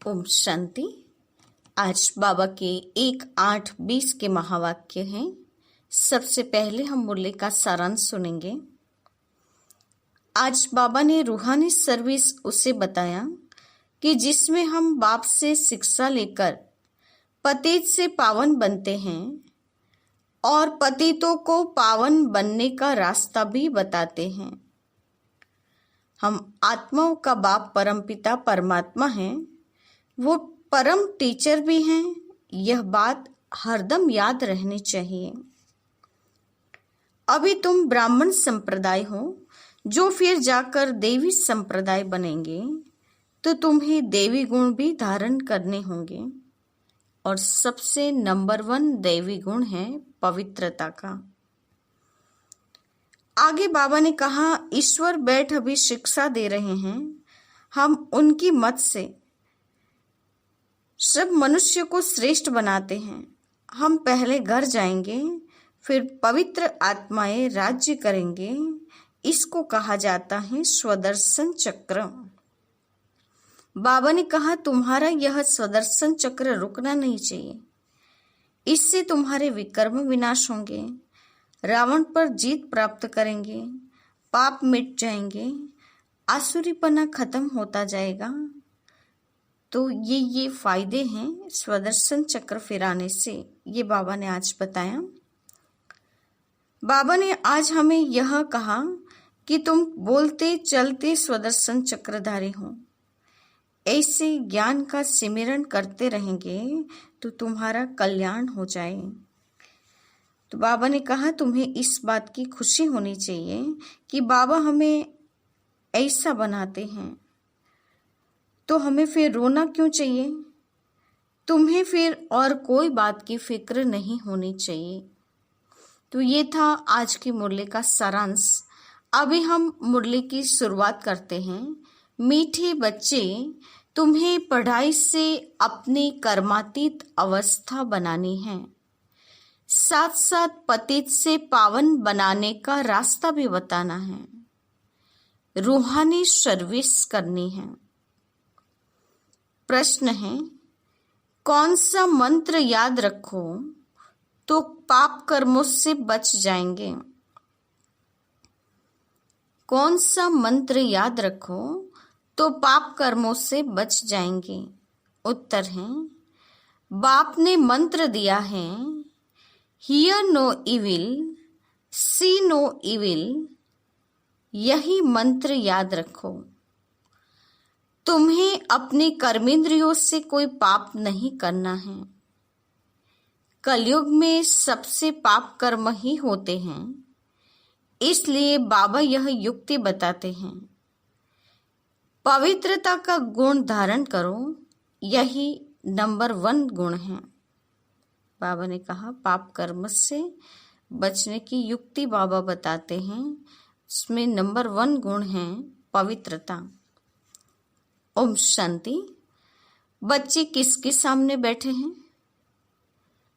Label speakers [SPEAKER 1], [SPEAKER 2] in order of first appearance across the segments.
[SPEAKER 1] ओम शांति। आज बाबा के 1-8-20 के महावाक्य हैं। सबसे पहले हम मुरली का सारांश सुनेंगे। आज बाबा ने रूहानी सर्विस उसे बताया कि जिसमें हम बाप से शिक्षा लेकर पतित से पावन बनते हैं और पतितों को पावन बनने का रास्ता भी बताते हैं। हम आत्माओं का बाप परमपिता परमात्मा हैं, वो परम टीचर भी हैं। यह बात हरदम याद रहनी चाहिए। अभी तुम ब्राह्मण संप्रदाय हो, जो फिर जाकर देवी संप्रदाय बनेंगे तो तुम्हें देवी गुण भी धारण करने होंगे और सबसे नंबर 1 देवी गुण है पवित्रता का। आगे बाबा ने कहा, ईश्वर बैठ अभी शिक्षा दे रहे हैं। हम उनकी मत से सब मनुष्य को श्रेष्ठ बनाते हैं। हम पहले घर जाएंगे, फिर पवित्र आत्माएं राज्य करेंगे। इसको कहा जाता है स्वदर्शन चक्र। बाबा ने कहा, तुम्हारा यह स्वदर्शन चक्र रुकना नहीं चाहिए। इससे तुम्हारे विकर्म विनाश होंगे, रावण पर जीत प्राप्त करेंगे, पाप मिट जाएंगे, आसुरीपना खत्म होता जाएगा। तो ये फायदे हैं स्वदर्शन चक्र फिराने से। ये बाबा ने आज बताया। बाबा ने आज हमें यह कहा कि तुम बोलते चलते स्वदर्शन चक्रधारी हो। ऐसे ज्ञान का सिमरन करते रहेंगे तो तुम्हारा कल्याण हो जाए। तो बाबा ने कहा, तुम्हें इस बात की खुशी होनी चाहिए कि बाबा हमें ऐसा बनाते हैं, तो हमें फिर रोना क्यों चाहिए? तुम्हें फिर और कोई बात की फिक्र नहीं होनी चाहिए। तो ये था आज की मुरली का सारांश। अभी हम मुरली की शुरुआत करते हैं। मीठे बच्चे, तुम्हें पढ़ाई से अपनी कर्मातीत अवस्था बनानी है, साथ साथ पतित से पावन बनाने का रास्ता भी बताना है, रूहानी सर्विस करनी है। प्रश्न है, कौन सा मंत्र याद रखो तो पाप कर्मों से बच जाएंगे? कौन सा मंत्र याद रखो तो पाप कर्मों से बच जाएंगे? उत्तर है, बाप ने मंत्र दिया है, hear no evil, see no evil. यही मंत्र याद रखो। तुम्हें अपने कर्मेंद्रियों से कोई पाप नहीं करना है। कलयुग में सबसे पाप कर्म ही होते हैं, इसलिए बाबा यह युक्ति बताते हैं। पवित्रता का गुण धारण करो, यही नंबर 1 गुण है। बाबा ने कहा, पाप कर्म से बचने की युक्ति बाबा बताते हैं। उसमें नंबर 1 गुण है पवित्रता। ओम शांति। बच्चे किसके सामने बैठे हैं?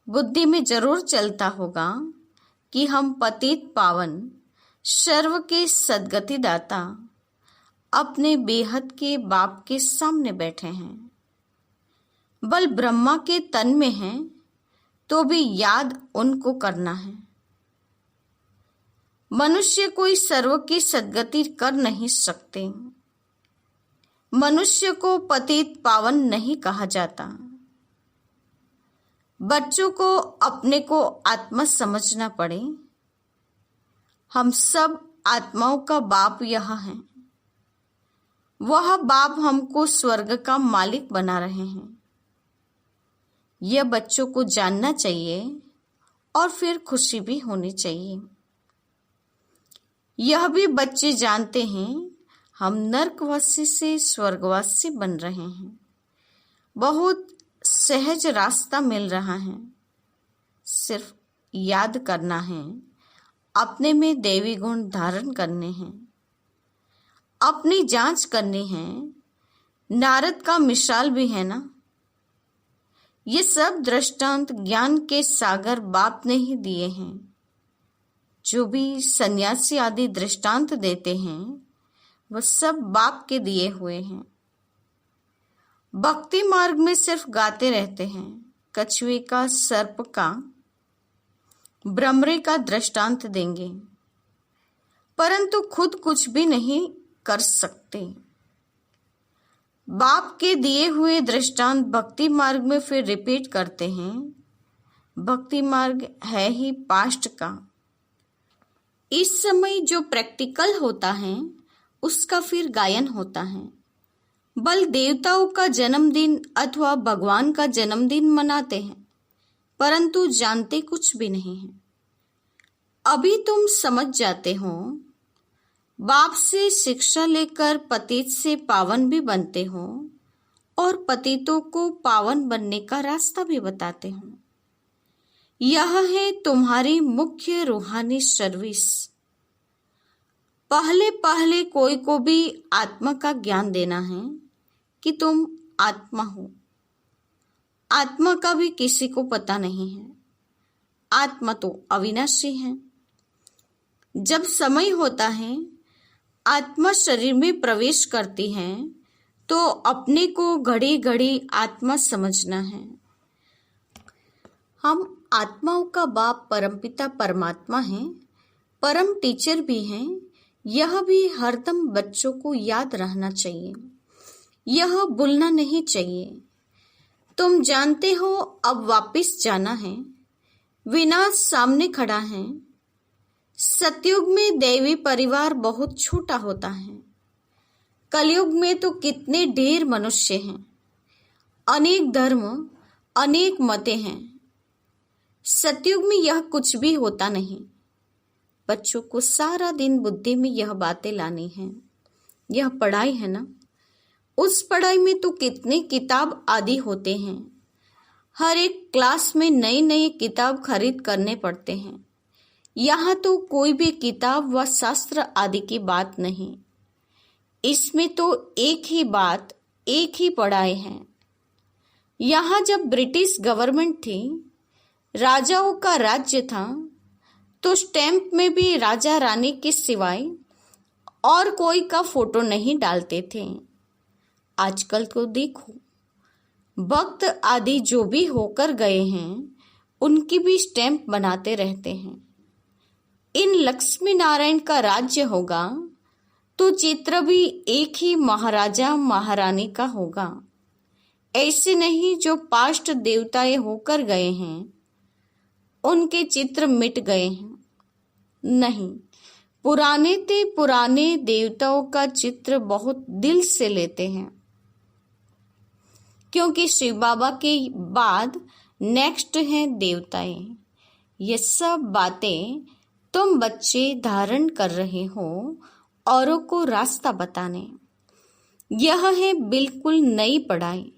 [SPEAKER 1] बुद्धि में जरूर चलता होगा कि हम पतित पावन, सर्व के सद्गति दाता, अपने बेहद के बाप के सामने बैठे हैं। बल ब्रह्मा के तन में है तो भी याद उनको करना है। मनुष्य कोई सर्व की सद्गति कर नहीं सकते। मनुष्य को पतित पावन नहीं कहा जाता। बच्चों को अपने को आत्मा समझना पड़े। हम सब आत्माओं का बाप यहाँ है। वह बाप हमको स्वर्ग का मालिक बना रहे हैं। यह बच्चों को जानना चाहिए और फिर खुशी भी होनी चाहिए। यह भी बच्चे जानते हैं, हम नरकवासी से स्वर्गवासी बन रहे हैं। बहुत सहज रास्ता मिल रहा है। सिर्फ याद करना है, अपने में देवी गुण धारण करने हैं, अपनी जांच करनी है। नारद का मिसाल भी है ना। ये सब दृष्टांत ज्ञान के सागर बाप ने ही दिए हैं। जो भी सन्यासी आदि दृष्टांत देते हैं, वह सब बाप के दिए हुए हैं। भक्ति मार्ग में सिर्फ गाते रहते हैं, कछुए का, सर्प का, भ्रमरे का दृष्टांत देंगे, परंतु खुद कुछ भी नहीं कर सकते। बाप के दिए हुए दृष्टांत भक्ति मार्ग में फिर रिपीट करते हैं। भक्ति मार्ग है ही पास्ट का। इस समय जो प्रैक्टिकल होता है उसका फिर गायन होता है। बल देवताओं का जन्मदिन अथवा भगवान का जन्मदिन मनाते हैं, परंतु जानते कुछ भी नहीं है। अभी तुम समझ जाते हो, बाप से शिक्षा लेकर पतित से पावन भी बनते हो और पतितों को पावन बनने का रास्ता भी बताते हो। यह है तुम्हारी मुख्य रूहानी सर्विस। पहले पहले कोई को भी आत्मा का ज्ञान देना है कि तुम आत्मा हो। आत्मा का भी किसी को पता नहीं है। आत्मा तो अविनाशी है। जब समय होता है, आत्मा शरीर में प्रवेश करती है, तो अपने को घड़ी घड़ी आत्मा समझना है। हम आत्माओं का बाप परमपिता परमात्मा है, परम टीचर भी हैं। यह भी हरदम बच्चों को याद रहना चाहिए, यह भूलना नहीं चाहिए। तुम जानते हो अब वापिस जाना है, विनाश सामने खड़ा है। सतयुग में दैवी परिवार बहुत छोटा होता है। कलयुग में तो कितने ढेर मनुष्य हैं, अनेक धर्म, अनेक मतें हैं। सतयुग में यह कुछ भी होता नहीं। बच्चों को सारा दिन बुद्धि में यह बातें लानी है। यह पढ़ाई है ना, उस पढ़ाई में तो कितने किताब आदि होते हैं। हर एक क्लास में नई नई किताब खरीद करने पड़ते हैं। यहाँ तो कोई भी किताब व शास्त्र आदि की बात नहीं। इसमें तो एक ही बात, एक ही पढ़ाई है। यहाँ जब ब्रिटिश गवर्नमेंट थी, राजाओं का राज्य था, तो स्टैंप में भी राजा रानी के सिवाय और कोई का फोटो नहीं डालते थे। आजकल तो देखो, भक्त आदि जो भी होकर गए हैं, उनकी भी स्टैंप बनाते रहते हैं। इन लक्ष्मी नारायण का राज्य होगा तो चित्र भी एक ही महाराजा महारानी का होगा। ऐसे नहीं जो पास्ट देवताएं होकर गए हैं उनके चित्र मिट गए हैं। नहीं, पुराने ते पुराने देवताओं का चित्र बहुत दिल से लेते हैं, क्योंकि शिव बाबा के बाद नेक्स्ट हैं देवताएं। ये सब बातें तुम बच्चे धारण कर रहे हो औरों को रास्ता बताने। यह है बिल्कुल नई पढ़ाई।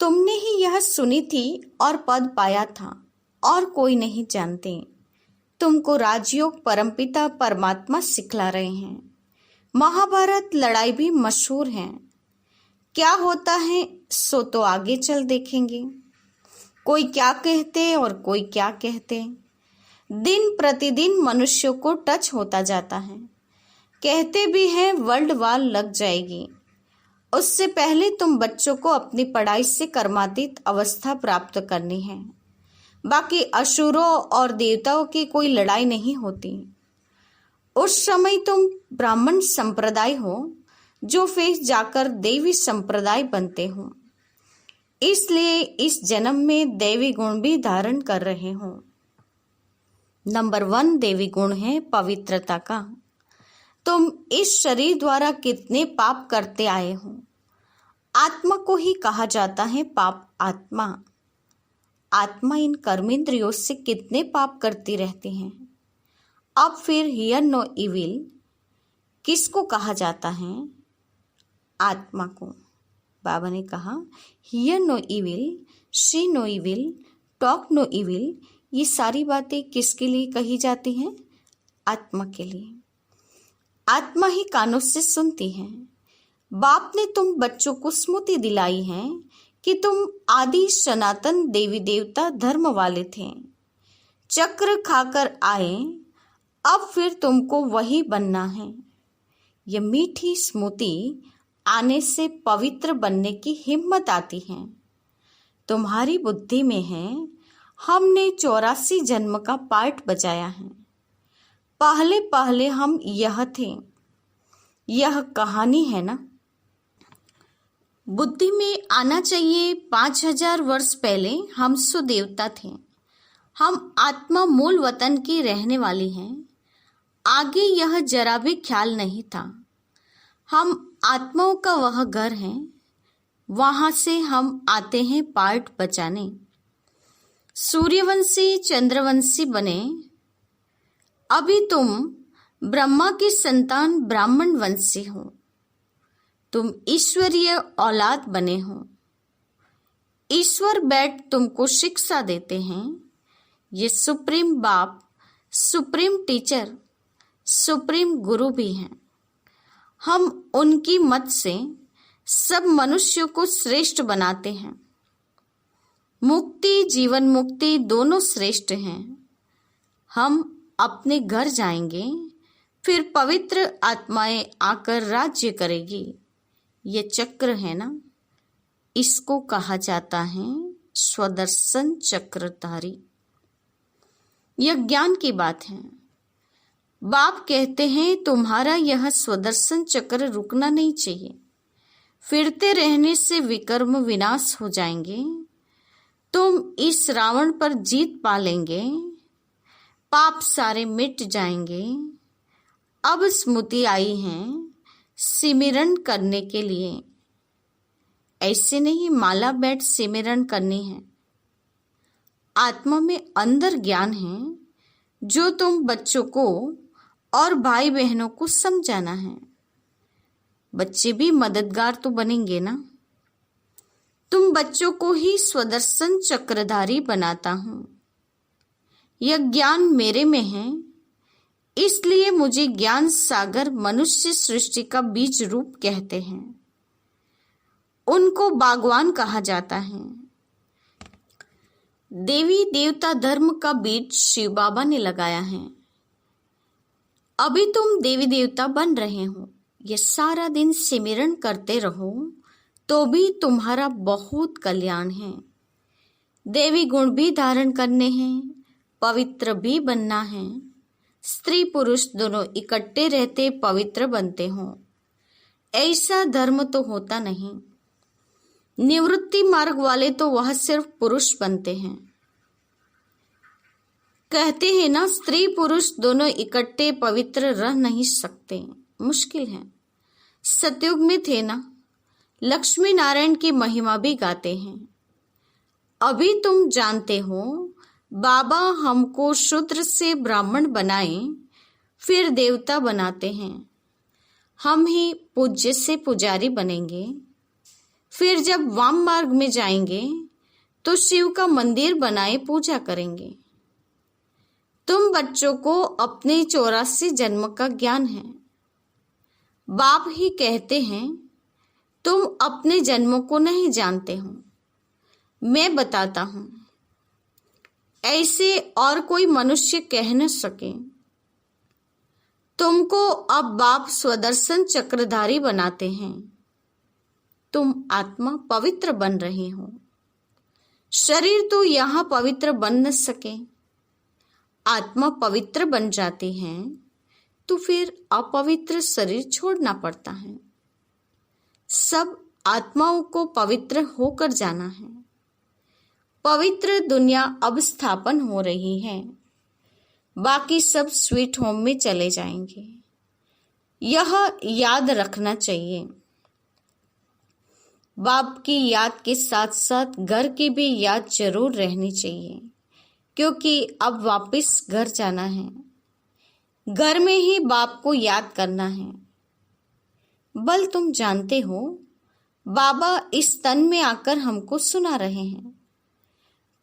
[SPEAKER 1] तुमने ही यह सुनी थी और पद पाया था, और कोई नहीं जानते। तुमको राजयोग परमपिता परमात्मा सिखला रहे हैं। महाभारत लड़ाई भी मशहूर है। क्या होता है सो तो आगे चल देखेंगे। कोई क्या कहते और कोई क्या कहते। दिन प्रतिदिन मनुष्यों को टच होता जाता है। कहते भी हैं वर्ल्ड वार लग जाएगी। उससे पहले तुम बच्चों को अपनी पढ़ाई से कर्मातीत अवस्था प्राप्त करनी है। बाकी असुरों और देवताओं की कोई लड़ाई नहीं होती। उस समय तुम ब्राह्मण संप्रदाय हो, जो फिर जाकर देवी संप्रदाय बनते हो। इसलिए इस जन्म में देवी गुण भी धारण कर रहे हो। नंबर 1 देवी गुण है पवित्रता का। तुम इस शरीर द्वारा कितने पाप करते आए हो। आत्मा को ही कहा जाता है पाप आत्मा। आत्मा इन कर्मेंद्रियों से कितने पाप करती रहती हैं। अब फिर हियर नो इविल किसको कहा जाता है? आत्मा को। बाबा ने कहा hear no evil, see no evil, talk no evil. ये सारी बातें किसके लिए कही जाती हैं? आत्मा के लिए। आत्मा ही कानों से सुनती है। बाप ने तुम बच्चों को स्मृति दिलाई है कि तुम आदि सनातन देवी देवता धर्म वाले थे। चक्र खाकर आए, अब फिर तुमको वही बनना है। यह मीठी स्मृति आने से पवित्र बनने की हिम्मत आती है। तुम्हारी बुद्धि में है हमने 84 जन्म का पार्ट बजाया है। पहले पहले हम यह थे। यह कहानी है ना। बुद्धि में आना चाहिए 5000 वर्ष पहले हम सुदेवता थे। हम आत्मा मूल वतन की रहने वाली हैं। आगे यह जरा भी ख्याल नहीं था। हम आत्माओं का वह घर है, वहां से हम आते हैं पार्ट बचाने। सूर्यवंशी चंद्रवंशी बने। अभी तुम ब्रह्मा की संतान ब्राह्मण वंशी हो। तुम ईश्वरीय औलाद बने हो। ईश्वर बैठ तुमको शिक्षा देते हैं। ये सुप्रीम बाप, सुप्रीम टीचर, सुप्रीम गुरु भी हैं। हम उनकी मत से सब मनुष्यों को श्रेष्ठ बनाते हैं। मुक्ति जीवन मुक्ति दोनों श्रेष्ठ हैं। हम अपने घर जाएंगे, फिर पवित्र आत्माएं आकर राज्य करेगी। ये चक्र है ना, इसको कहा जाता है स्वदर्शन चक्रधारी। यह ज्ञान की बात है। बाप कहते हैं तुम्हारा यह स्वदर्शन चक्र रुकना नहीं चाहिए। फिरते रहने से विकर्म विनाश हो जाएंगे। तुम इस रावण पर जीत पा लेंगे। पाप सारे मिट जाएंगे। अब स्मृति आई है सिमरन करने के लिए। ऐसे नहीं माला बैठ सिमरन करनी है। आत्मा में अंदर ज्ञान है जो तुम बच्चों को और भाई बहनों को समझाना है। बच्चे भी मददगार तो बनेंगे ना। तुम बच्चों को ही स्वदर्शन चक्रधारी बनाता हूं। यह ज्ञान मेरे में है, इसलिए मुझे ज्ञान सागर मनुष्य सृष्टि का बीज रूप कहते हैं। उनको बागवान कहा जाता है। देवी देवता धर्म का बीज शिव बाबा ने लगाया है। अभी तुम देवी देवता बन रहे हो। ये सारा दिन सिमरन करते रहो तो भी तुम्हारा बहुत कल्याण है। देवी गुण भी धारण करने हैं, पवित्र भी बनना है। स्त्री पुरुष दोनों इकट्ठे रहते पवित्र बनते हो। ऐसा धर्म तो होता नहीं। निवृत्ति मार्ग वाले तो वह सिर्फ पुरुष बनते हैं। कहते हैं ना स्त्री पुरुष दोनों इकट्ठे पवित्र रह नहीं सकते, मुश्किल है। सतयुग में थे ना, लक्ष्मी नारायण की महिमा भी गाते हैं। अभी तुम जानते हो बाबा हमको शूद्र से ब्राह्मण बनाए, फिर देवता बनाते हैं। हम ही पूज्य से पुजारी बनेंगे। फिर जब वाम मार्ग में जाएंगे तो शिव का मंदिर बनाए पूजा करेंगे। तुम बच्चों को अपने 84 जन्म का ज्ञान है। बाप ही कहते हैं तुम अपने जन्मों को नहीं जानते हो, मैं बताता हूं। ऐसे और कोई मनुष्य कह न सके। तुमको अब बाप स्वदर्शन चक्रधारी बनाते हैं। तुम आत्मा पवित्र बन रहे हो। शरीर तो यहां पवित्र बन न सके। आत्मा पवित्र बन जाती है तो फिर अपवित्र शरीर छोड़ना पड़ता है। सब आत्माओं को पवित्र होकर जाना है। पवित्र दुनिया अब स्थापन हो रही है। बाकी सब स्वीट होम में चले जाएंगे। यह याद रखना चाहिए। बाप की याद के साथ साथ घर की भी याद जरूर रहनी चाहिए, क्योंकि अब वापस घर जाना है। घर में ही बाप को याद करना है। बल तुम जानते हो बाबा इस तन में आकर हमको सुना रहे हैं,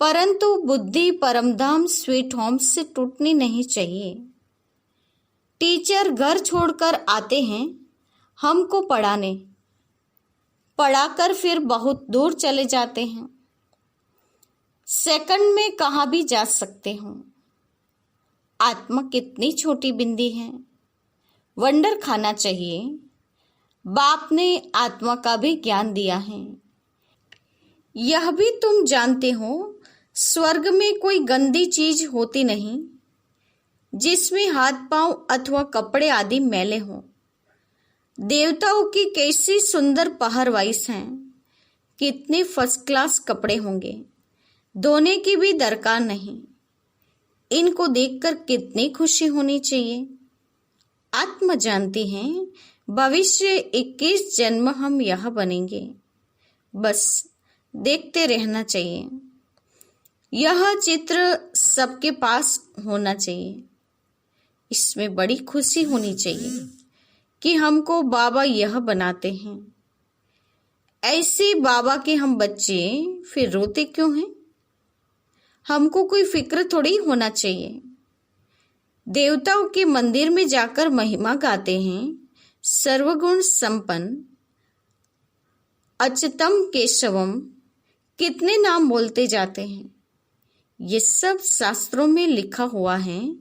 [SPEAKER 1] परंतु बुद्धि परमधाम स्वीट होम से टूटनी नहीं चाहिए। टीचर घर छोड़कर आते हैं हमको पढ़ाने, पढ़ाकर फिर बहुत दूर चले जाते हैं। सेकंड में कहाँ भी जा सकते हो। आत्मा कितनी छोटी बिंदी है। वंडर खाना चाहिए। बाप ने आत्मा का भी ज्ञान दिया है। यह भी तुम जानते हो, स्वर्ग में कोई गंदी चीज होती नहीं जिसमें हाथ पांव अथवा कपड़े आदि मैले हों। देवताओं की कैसी सुंदर पहरवाइश हैं, कितने फर्स्ट क्लास कपड़े होंगे, धोने की भी दरकार नहीं। इनको देखकर कितनी खुशी होनी चाहिए। आत्मा जानती है भविष्य 21 जन्म हम यह बनेंगे, बस देखते रहना चाहिए। यह चित्र सबके पास होना चाहिए। इसमें बड़ी खुशी होनी चाहिए कि हमको बाबा यह बनाते हैं। ऐसे बाबा के हम बच्चे फिर रोते क्यों हैं? हमको कोई फिक्र थोड़ी होना चाहिए। देवताओं के मंदिर में जाकर महिमा गाते हैं, सर्वगुण संपन्न अच्युतम केशवम, कितने नाम बोलते जाते हैं। ये सब शास्त्रों में लिखा हुआ है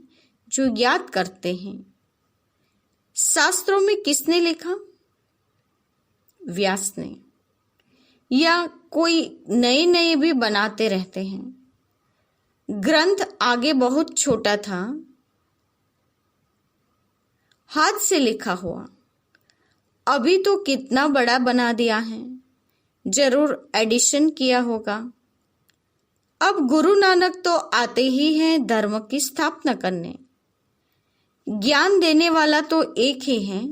[SPEAKER 1] जो याद करते हैं। शास्त्रों में किसने लिखा? व्यास ने। या कोई नए नए भी बनाते रहते हैं। ग्रंथ आगे बहुत छोटा था, हाथ से लिखा हुआ, अभी तो कितना बड़ा बना दिया है, जरूर एडिशन किया होगा। अब गुरु नानक तो आते ही हैं धर्म की स्थापना करने। ज्ञान देने वाला तो एक ही है।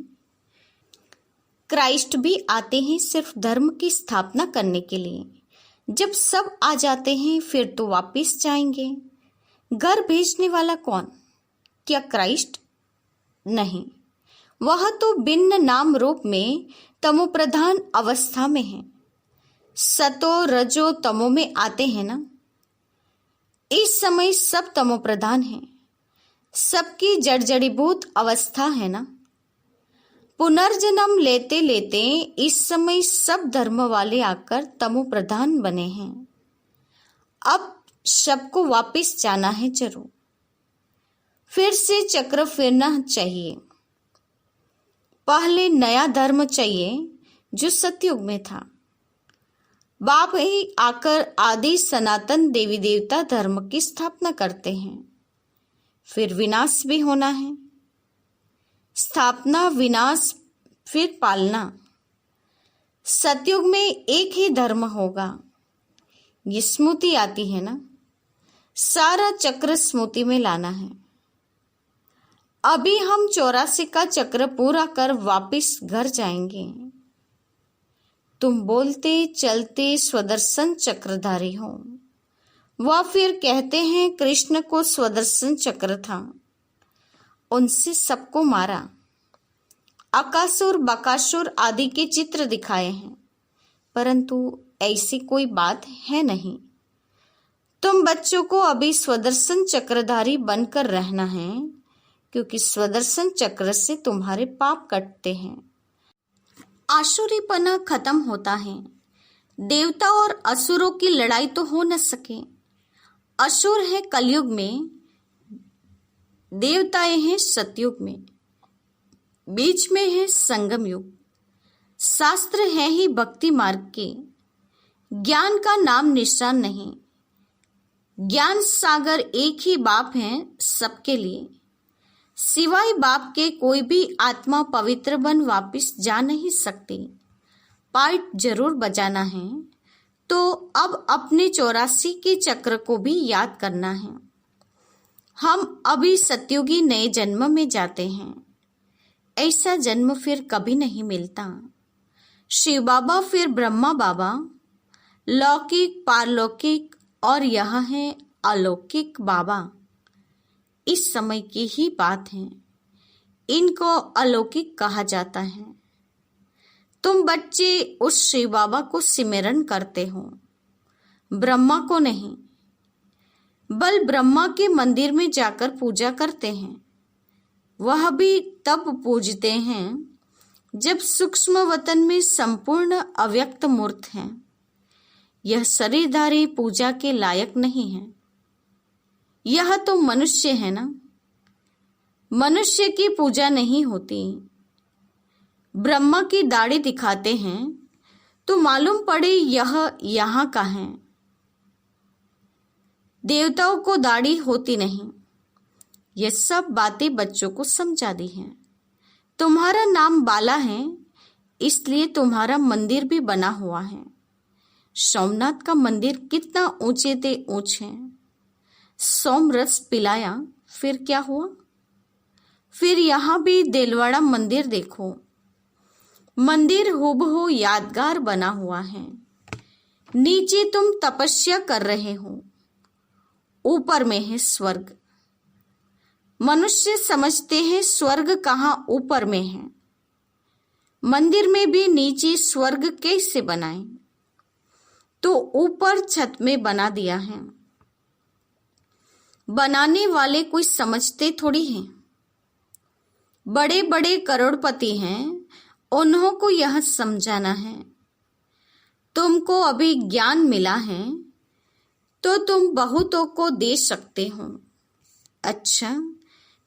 [SPEAKER 1] क्राइस्ट भी आते हैं सिर्फ धर्म की स्थापना करने के लिए। जब सब आ जाते हैं फिर तो वापस जाएंगे। घर भेजने वाला कौन? क्या क्राइस्ट? नहीं, वह तो भिन्न नाम रूप में तमोप्रधान अवस्था में है। सतो रजो तमो में आते हैं ना। इस समय सब तमोप्रधान हैं। सबकी जड़ जड़ीभूत अवस्था है ना। पुनर्जन्म लेते लेते इस समय सब धर्म वाले आकर तमोप्रधान बने हैं। अब सबको वापस जाना है जरूर। फिर से चक्र फिरना चाहिए। पहले नया धर्म चाहिए जो सतयुग में था। बाप ही आकर आदि सनातन देवी देवता धर्म की स्थापना करते हैं। फिर विनाश भी होना है। स्थापना, विनाश, फिर पालना। सतयुग में एक ही धर्म होगा। ये स्मृति आती है ना। सारा चक्र स्मृति में लाना है। अभी हम 84 का चक्र पूरा कर वापस घर जाएंगे। तुम बोलते चलते स्वदर्शन चक्रधारी हो। वह फिर कहते हैं कृष्ण को स्वदर्शन चक्र था, उनसे सबको मारा। अकासुर बकासुर आदि के चित्र दिखाए हैं, परंतु ऐसी कोई बात है नहीं। तुम बच्चों को अभी स्वदर्शन चक्रधारी बनकर रहना है, क्योंकि स्वदर्शन चक्र से तुम्हारे पाप कटते हैं। आसुरीपना खत्म होता है। देवता और असुरों की लड़ाई तो हो न सके। असुर है कलयुग में, देवताएं हैं सतयुग में, बीच में है संगम युग। शास्त्र है ही भक्ति मार्ग के। ज्ञान का नाम निशान नहीं। ज्ञान सागर एक ही बाप है सबके लिए। सिवाय बाप के कोई भी आत्मा पवित्र बन वापस जा नहीं सकती। पार्ट जरूर बजाना है, तो अब अपने 84 के चक्र को भी याद करना है। हम अभी सतयुगी नए जन्म में जाते हैं। ऐसा जन्म फिर कभी नहीं मिलता। शिव बाबा फिर ब्रह्मा बाबा, लौकिक पारलौकिक और यह है अलौकिक बाबा। इस समय की ही बात है। इनको अलौकिक कहा जाता है। तुम बच्चे उस शिव बाबा को सिमरन करते हो, ब्रह्मा को नहीं। बल ब्रह्मा के मंदिर में जाकर पूजा करते हैं। वह भी तब पूजते हैं जब सूक्ष्म वतन में संपूर्ण अव्यक्त मूर्त है। यह शरीरधारी पूजा के लायक नहीं है। यह तो मनुष्य है ना। मनुष्य की पूजा नहीं होती। ब्रह्मा की दाढ़ी दिखाते हैं तो मालूम पड़े यह यहाँ का है। देवताओं को दाढ़ी होती नहीं। ये सब बातें बच्चों को समझा दी हैं। तुम्हारा नाम बाला है, इसलिए तुम्हारा मंदिर भी बना हुआ है। सोमनाथ का मंदिर कितना ऊंचे ते ऊंचे। सोमरस पिलाया, फिर क्या हुआ? फिर यहाँ भी देलवाड़ा मंदिर देखो। मंदिर हूबहू यादगार बना हुआ है। नीचे तुम तपस्या कर रहे हो, ऊपर में है स्वर्ग। मनुष्य समझते हैं स्वर्ग कहाँ ऊपर में है। मंदिर में भी नीचे स्वर्ग कैसे बनाएं? तो ऊपर छत में बना दिया है। बनाने वाले कोई समझते थोड़ी हैं। बड़े बड़े करोड़पति हैं, उन्हों को यह समझाना है। तुमको अभी ज्ञान मिला है तो तुम बहुतों को दे सकते हो। अच्छा,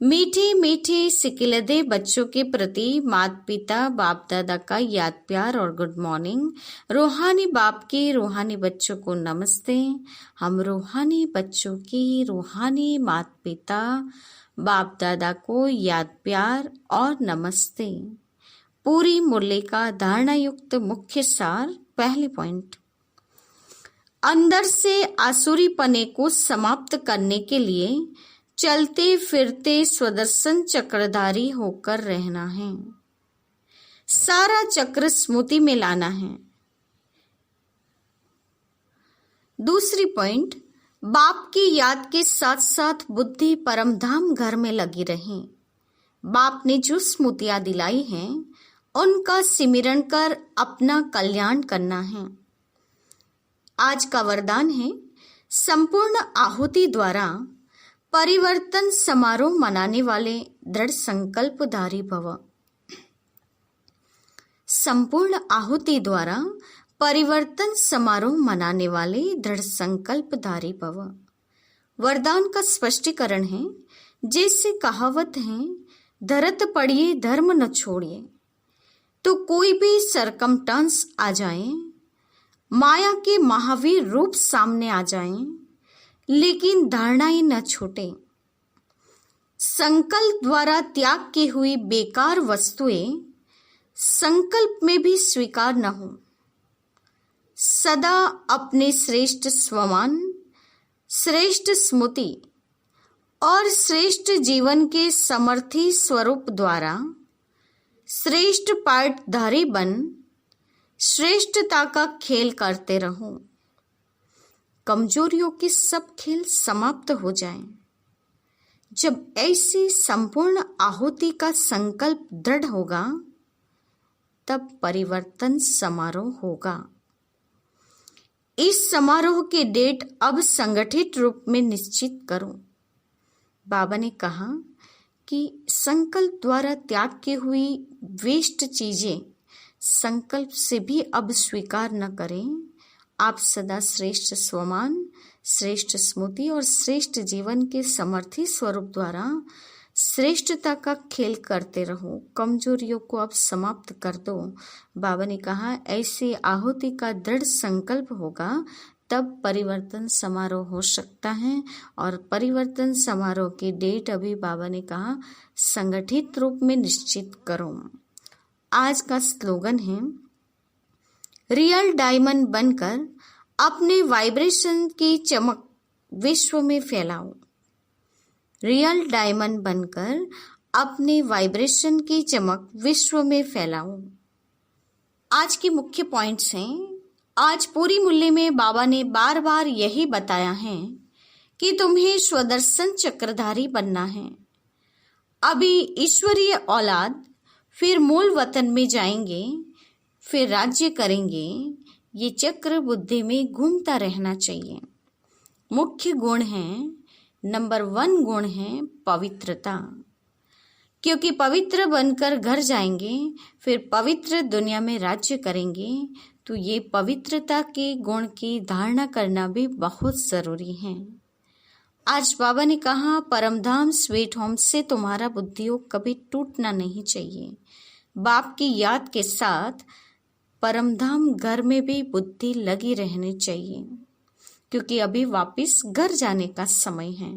[SPEAKER 1] मीठे मीठे सिकिलदे बच्चों के प्रति माता पिता बाप दादा का याद प्यार और गुड मॉर्निंग। रूहानी बाप के रूहानी बच्चों को नमस्ते। हम रूहानी बच्चों की रूहानी माता पिता बाप दादा को याद प्यार और नमस्ते। पूरी मुरली का धारणा युक्त मुख्य सार। पहली पॉइंट, अंदर से आसुरी पने को समाप्त करने के लिए चलते फिरते स्वदर्शन चक्रधारी होकर रहना है। सारा चक्र स्मृति में लाना है। दूसरी पॉइंट, बाप की याद के साथ साथ बुद्धि परमधाम घर में लगी रहे। बाप ने जो स्मृतियां दिलाई हैं उनका सिमरन कर अपना कल्याण करना है। आज का वरदान है, संपूर्ण आहुति द्वारा परिवर्तन समारोह मनाने वाले दृढ़ संकल्पधारी भव। संपूर्ण आहुति द्वारा परिवर्तन समारोह मनाने वाले दृढ़ संकल्पधारी भव। वरदान का स्पष्टीकरण है, जैसे कहावत है, धरत पड़िए धर्म न छोड़िए। तो कोई भी सरकमस्टांस आ जाए, माया के महावीर रूप सामने आ जाएं, लेकिन धारणाएं न छूटे। संकल्प द्वारा त्याग की हुई बेकार वस्तुएं संकल्प में भी स्वीकार न हो। सदा अपने श्रेष्ठ स्वमान, श्रेष्ठ स्मृति और श्रेष्ठ जीवन के समर्थी स्वरूप द्वारा श्रेष्ठ पाठधारी बन श्रेष्ठता का खेल करते रहो। कमजोरियों के सब खेल समाप्त हो जाएं। जब ऐसी संपूर्ण आहुति का संकल्प दृढ़ होगा, तब परिवर्तन समारोह होगा। इस समारोह के डेट अब संगठित रूप में निश्चित करो। बाबा ने कहा कि संकल्प द्वारा त्याग की हुई वेस्ट चीजें संकल्प से भी अब स्वीकार न करें। आप सदा श्रेष्ठ स्वमान, श्रेष्ठ स्मृति और श्रेष्ठ जीवन के समर्थी स्वरूप द्वारा श्रेष्ठता का खेल करते रहो। कमजोरियों को अब समाप्त कर दो। बाबा ने कहा, ऐसी आहुति का दृढ़ संकल्प होगा तब परिवर्तन समारोह हो सकता है। और परिवर्तन समारोह की डेट अभी बाबा ने कहा संगठित रूप में निश्चित करो। आज का स्लोगन है, रियल डायमंड बनकर अपने वाइब्रेशन की चमक विश्व में फैलाओ। रियल डायमंड बनकर अपने वाइब्रेशन की चमक विश्व में फैलाओ। आज के मुख्य पॉइंट्स हैं। आज पूरी मुरली में बाबा ने बार बार यही बताया है कि तुम्हें स्वदर्शन चक्रधारी बनना है। अभी ईश्वरीय औलाद, फिर मूल वतन में जाएंगे, फिर राज्य करेंगे। ये चक्र बुद्धि में घूमता रहना चाहिए। मुख्य गुण है, नंबर 1 गुण है पवित्रता, क्योंकि पवित्र बनकर घर जाएंगे, फिर पवित्र दुनिया में राज्य करेंगे। तो ये पवित्रता के गुण की धारणा करना भी बहुत जरूरी है। आज बाबा ने कहा, परमधाम स्वीट होम से तुम्हारा बुद्धियोग कभी टूटना नहीं चाहिए। बाप की याद के साथ परमधाम घर में भी बुद्धि लगी रहनी चाहिए, क्योंकि अभी वापस घर जाने का समय है।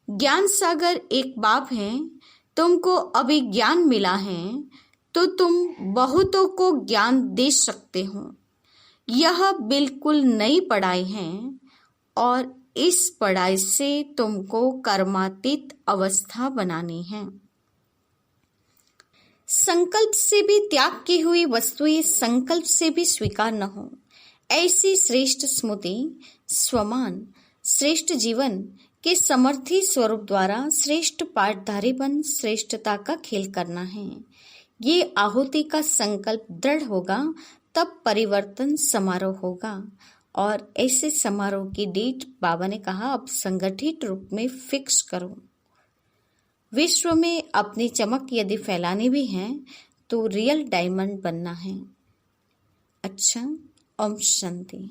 [SPEAKER 1] ज्ञान सागर एक बाप है, तुमको अभी ज्ञान मिला है तो तुम बहुतों को ज्ञान दे सकते हो। यह बिल्कुल नई पढ़ाई है और इस पढ़ाई से तुमको कर्मातीत अवस्था बनानी है। संकल्प से भी त्याग की हुई वस्तुएं संकल्प से भी स्वीकार न हो, ऐसी श्रेष्ठ स्मृति स्वमान श्रेष्ठ जीवन के समर्थी स्वरूप द्वारा श्रेष्ठ पाठधारी बन श्रेष्ठता का खेल करना है। ये आहुति का संकल्प दृढ़ होगा तब परिवर्तन समारोह होगा। और ऐसे समारोह की डेट बाबा ने कहा अब संगठित रूप में फिक्स करो। विश्व में अपनी चमक यदि फैलानी भी है तो रियल डायमंड बनना है। अच्छा, ओम शांति।